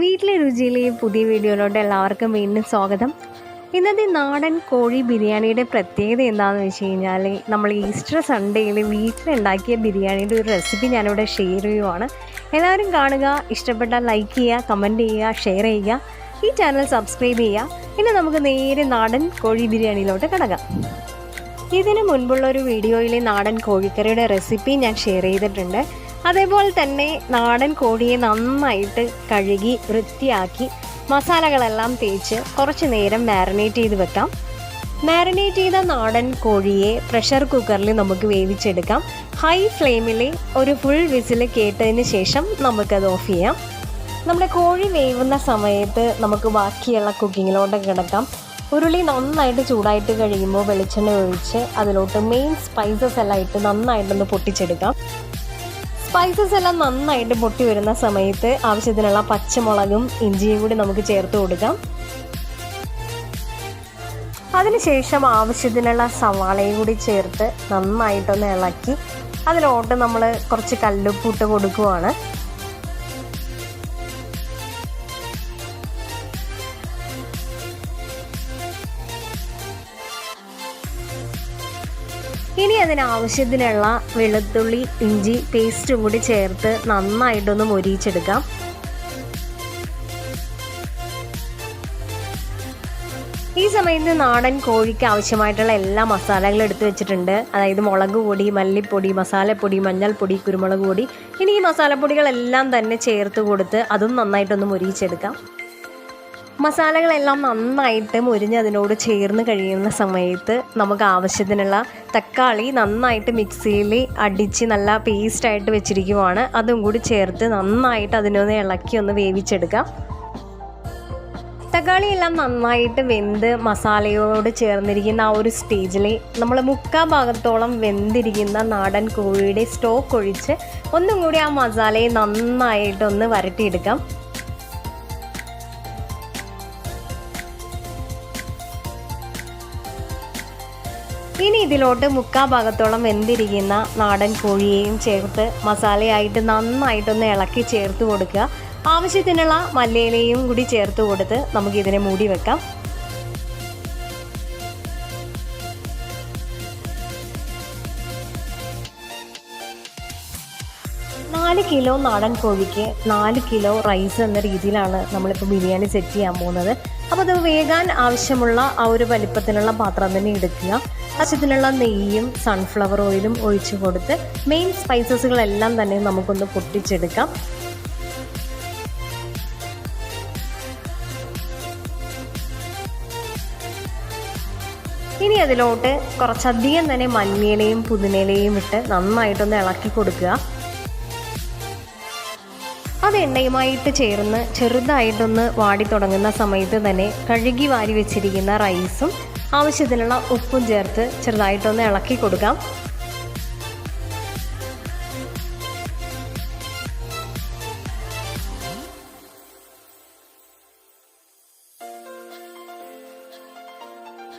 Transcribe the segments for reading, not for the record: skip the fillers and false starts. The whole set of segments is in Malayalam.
വീട്ടിലെ രുചിയിലെ പുതിയ വീഡിയോയിലോട്ട് എല്ലാവർക്കും വീണ്ടും സ്വാഗതം. ഇന്നത്തെ നാടൻ കോഴി ബിരിയാണിയുടെ പ്രത്യേകത എന്താണെന്ന് വെച്ച് കഴിഞ്ഞാൽ നമ്മൾ ഈസ്റ്റർ സൺഡേയിൽ വീട്ടിലുണ്ടാക്കിയ ബിരിയാണിയുടെ ഒരു റെസിപ്പി ഞാനിവിടെ ഷെയർ ചെയ്യുവാണ്. എല്ലാവരും കാണുക, ഇഷ്ടപ്പെട്ടാൽ ലൈക്ക് ചെയ്യുക, കമൻറ്റ് ചെയ്യുക, ഷെയർ ചെയ്യുക, ഈ ചാനൽ സബ്സ്ക്രൈബ് ചെയ്യുക. ഇനി നമുക്ക് നേരെ നാടൻ കോഴി ബിരിയാണിയിലോട്ട് കിടക്കാം. ഇതിന് മുൻപുള്ള ഒരു വീഡിയോയിൽ നാടൻ കോഴിക്കറിയുടെ റെസിപ്പി ഞാൻ ഷെയർ ചെയ്തിട്ടുണ്ട്. അതേപോലെ തന്നെ നാടൻ കോഴിയെ നന്നായിട്ട് കഴുകി വൃത്തിയാക്കി മസാലകളെല്ലാം തേച്ച് കുറച്ച് നേരം മാരിനേറ്റ് ചെയ്ത് വെക്കാം. മാരിനേറ്റ് ചെയ്ത നാടൻ കോഴിയെ പ്രഷർ കുക്കറിൽ നമുക്ക് വേവിച്ചെടുക്കാം. ഹൈ ഫ്ലെയിമിൽ ഒരു ഫുൾ വിസിൽ കേട്ടതിന് ശേഷം നമുക്കത് ഓഫ് ചെയ്യാം. നമ്മുടെ കോഴി വേവുന്ന സമയത്ത് നമുക്ക് ബാക്കിയുള്ള കുക്കിങ്ങിലോട്ട് കിടക്കാം. ഉരുളി നന്നായിട്ട് ചൂടായിട്ട് കഴിയുമ്പോൾ വെളിച്ചെണ്ണ ഒഴിച്ച് അതിലോട്ട് മെയിൻ സ്പൈസസ് എല്ലാം ഇട്ട് നന്നായിട്ടൊന്ന് പൊട്ടിച്ചെടുക്കാം. സ്പൈസസ് എല്ലാം നന്നായിട്ട് പൊട്ടി വരുന്ന സമയത്ത് ആവശ്യത്തിനുള്ള പച്ചമുളകും ഇഞ്ചിയും കൂടി നമുക്ക് ചേർത്ത് കൊടുക്കാം. അതിനുശേഷം ആവശ്യത്തിനുള്ള സവാളയും കൂടി ചേർത്ത് നന്നായിട്ടൊന്ന് ഇളക്കി അതിലോട്ട് നമ്മൾ കുറച്ച് കല്ലുപ്പിട്ട് കൊടുക്കുവാണ്. ഇനി അതിനാവശ്യത്തിനുള്ള വെളുത്തുള്ളി ഇഞ്ചി പേസ്റ്റും കൂടി ചേർത്ത് നന്നായിട്ടൊന്ന് മൊരിയിച്ചെടുക്കാം. ഈ സമയത്ത് നാടൻ കോഴിക്ക് ആവശ്യമായിട്ടുള്ള എല്ലാ മസാലകളും എടുത്തു വെച്ചിട്ടുണ്ട്. അതായത് മുളക് പൊടി, മല്ലിപ്പൊടി, മസാലപ്പൊടി, മഞ്ഞൾപ്പൊടി, കുരുമുളക് പൊടി. ഇനി ഈ മസാലപ്പൊടികളെല്ലാം തന്നെ ചേർത്ത് കൊടുത്ത് അതും നന്നായിട്ടൊന്ന് മൊരിയിച്ചെടുക്കാം. മസാലകളെല്ലാം നന്നായിട്ട് മുരിഞ്ഞ് അതിനോട് ചേർന്ന് കഴിയുന്ന സമയത്ത് നമുക്ക് ആവശ്യത്തിനുള്ള തക്കാളി നന്നായിട്ട് മിക്സിയിൽ അടിച്ച് നല്ല പേസ്റ്റായിട്ട് വെച്ചിരിക്കുവാണ്. അതും കൂടി ചേർത്ത് നന്നായിട്ട് അതിനൊന്ന് ഇളക്കി ഒന്ന് വേവിച്ചെടുക്കാം. തക്കാളിയെല്ലാം നന്നായിട്ട് വെന്ത് മസാലയോട് ചേർന്നിരിക്കുന്ന ആ ഒരു സ്റ്റേജിൽ നമ്മൾ 3/4 ഭാഗത്തോളം വെന്തിരിക്കുന്ന നാടൻ കോഴിയുടെ സ്റ്റോക്ക് ഒഴിച്ച് ഒന്നും കൂടി ആ മസാലയെ നന്നായിട്ടൊന്ന് വരട്ടിയെടുക്കാം. ഇനി ഇതിലോട്ട് 3/4 ഭാഗത്തോളം വെന്തിരിക്കുന്ന നാടൻ കോഴിയെയും ചേർത്ത് മസാലയായിട്ട് നന്നായിട്ടൊന്ന് ഇളക്കി ചേർത്ത് കൊടുക്കുക. ആവശ്യത്തിനുള്ള മല്ലിയിലയും കൂടി ചേർത്ത് കൊടുത്ത് നമുക്കിതിനെ മൂടി വെക്കാം. നാല് കിലോ നാടൻ കോഴിക്ക് 4 കിലോ റൈസ് എന്ന രീതിയിലാണ് നമ്മളിപ്പോൾ ബിരിയാണി സെറ്റ് ചെയ്യാൻ പോകുന്നത്. അപ്പോൾ അത് വേകാൻ ആവശ്യമുള്ള ആ ഒരു വലിപ്പത്തിലുള്ള പാത്രം തന്നെ എടുക്കുക. ആവശ്യത്തിനുള്ള നെയ്യും സൺഫ്ലവർ ഓയിലും ഒഴിച്ചു കൊടുത്ത് മെയിൻ സ്പൈസസുകളെല്ലാം തന്നെ നമുക്കൊന്ന് പൊട്ടിച്ചെടുക്കാം. ഇനി അതിലോട്ട് കുറച്ചധികം തന്നെ മല്ലിയിലയും പുതിനയിലയും ഇട്ട് നന്നായിട്ടൊന്ന് ഇളക്കി കൊടുക്കുക. അത് എണ്ണയുമായിട്ട് ചേർന്ന് ചെറുതായിട്ടൊന്ന് വാടി തുടങ്ങുന്ന സമയത്ത് തന്നെ കഴുകി വാരി വെച്ചിരിക്കുന്ന റൈസും ആവശ്യത്തിനുള്ള ഉപ്പും ചേർത്ത് ചെറുതായിട്ടൊന്ന് ഇളക്കി കൊടുക്കാം.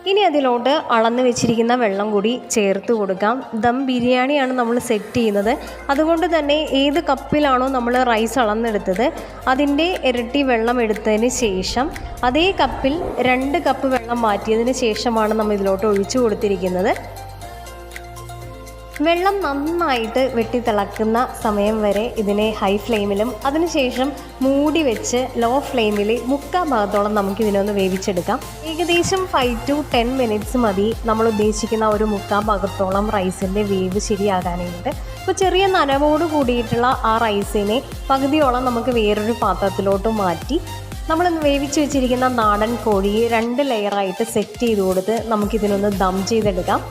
ഇനി അതിലോട്ട് അളന്ന് വെച്ചിരിക്കുന്ന വെള്ളം കൂടി ചേർത്ത് കൊടുക്കാം. ദം ബിരിയാണിയാണ് നമ്മൾ സെറ്റ് ചെയ്യുന്നത്. അതുകൊണ്ട് തന്നെ ഏത് കപ്പിലാണോ നമ്മൾ റൈസ് അളന്നെടുത്തത് അതിൻ്റെ ഇരട്ടി വെള്ളം എടുത്തതിന് ശേഷം അതേ കപ്പിൽ 2 കപ്പ് വെള്ളം മാറ്റിയതിന് ശേഷമാണ് നമ്മൾ ഇതിലോട്ട് ഒഴിച്ചു കൊടുത്തിരിക്കുന്നത്. വെള്ളം നന്നായിട്ട് വെട്ടിത്തിളക്കുന്ന സമയം വരെ ഇതിനെ ഹൈ ഫ്ലെയിമിലും അതിനുശേഷം മൂടി വെച്ച് ലോ ഫ്ലെയിമിൽ 3/4 ഭാഗത്തോളം നമുക്കിതിനൊന്ന് വേവിച്ചെടുക്കാം. ഏകദേശം 5 to 10 മിനിറ്റ്സ് മതി നമ്മൾ ഉദ്ദേശിക്കുന്ന ഒരു 3/4 ഭാഗത്തോളം റൈസിൻ്റെ വേവ് ശരിയാകാനായിട്ട്. അപ്പോൾ ചെറിയ നനവോട് കൂടിയിട്ടുള്ള ആ റൈസിനെ പകുതിയോളം നമുക്ക് വേറൊരു പാത്രത്തിലോട്ട് മാറ്റി നമ്മൾ വേവിച്ച് വെച്ചിരിക്കുന്ന നാടൻ കോഴിയെ 2 ലെയറായിട്ട് സെറ്റ് ചെയ്ത് കൊടുത്ത് നമുക്കിതിനൊന്ന് ദം ചെയ്തെടുക്കാം.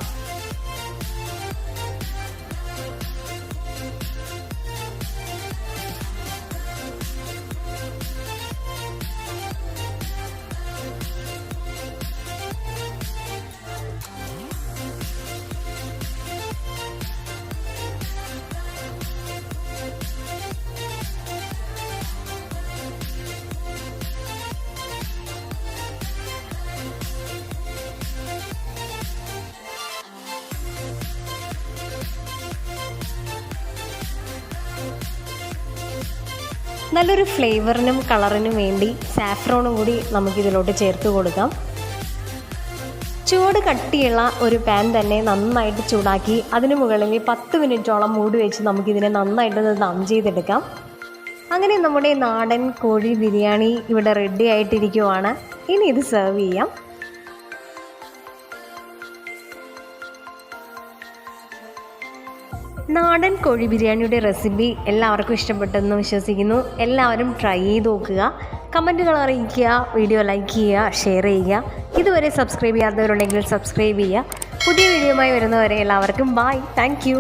നല്ലൊരു ഫ്ലേവറിനും കളറിനും വേണ്ടി സാഫ്രോണും കൂടി നമുക്കിതിലോട്ട് ചേർത്ത് കൊടുക്കാം. ചൂട് കട്ടിയുള്ള ഒരു പാൻ തന്നെ നന്നായിട്ട് ചൂടാക്കി അതിന് മുകളിൽ 10 മിനിറ്റോളം മൂടി വെച്ച് നമുക്കിതിനെ നന്നായിട്ട് ദം ചെയ്തെടുക്കാം. അങ്ങനെ നമ്മുടെ നാടൻ കോഴി ബിരിയാണി ഇവിടെ റെഡി ആയിട്ടിരിക്കുവാണ്. ഇനി ഇത് സെർവ് ചെയ്യാം. നാടൻ കോഴി ബിരിയാണിയുടെ റെസിപ്പി എല്ലാവർക്കും ഇഷ്ടപ്പെട്ടെന്ന് വിശ്വസിക്കുന്നു. എല്ലാവരും ട്രൈ ചെയ്ത് നോക്കുക, കമൻറ്റുകൾ അറിയിക്കുക, വീഡിയോ ലൈക്ക് ചെയ്യുക, ഷെയർ ചെയ്യുക. ഇതുവരെ സബ്സ്ക്രൈബ് ചെയ്യാത്തവരുണ്ടെങ്കിൽ സബ്സ്ക്രൈബ് ചെയ്യുക. പുതിയ വീഡിയോയുമായി വരുന്നവരെ എല്ലാവർക്കും ബൈ. താങ്ക്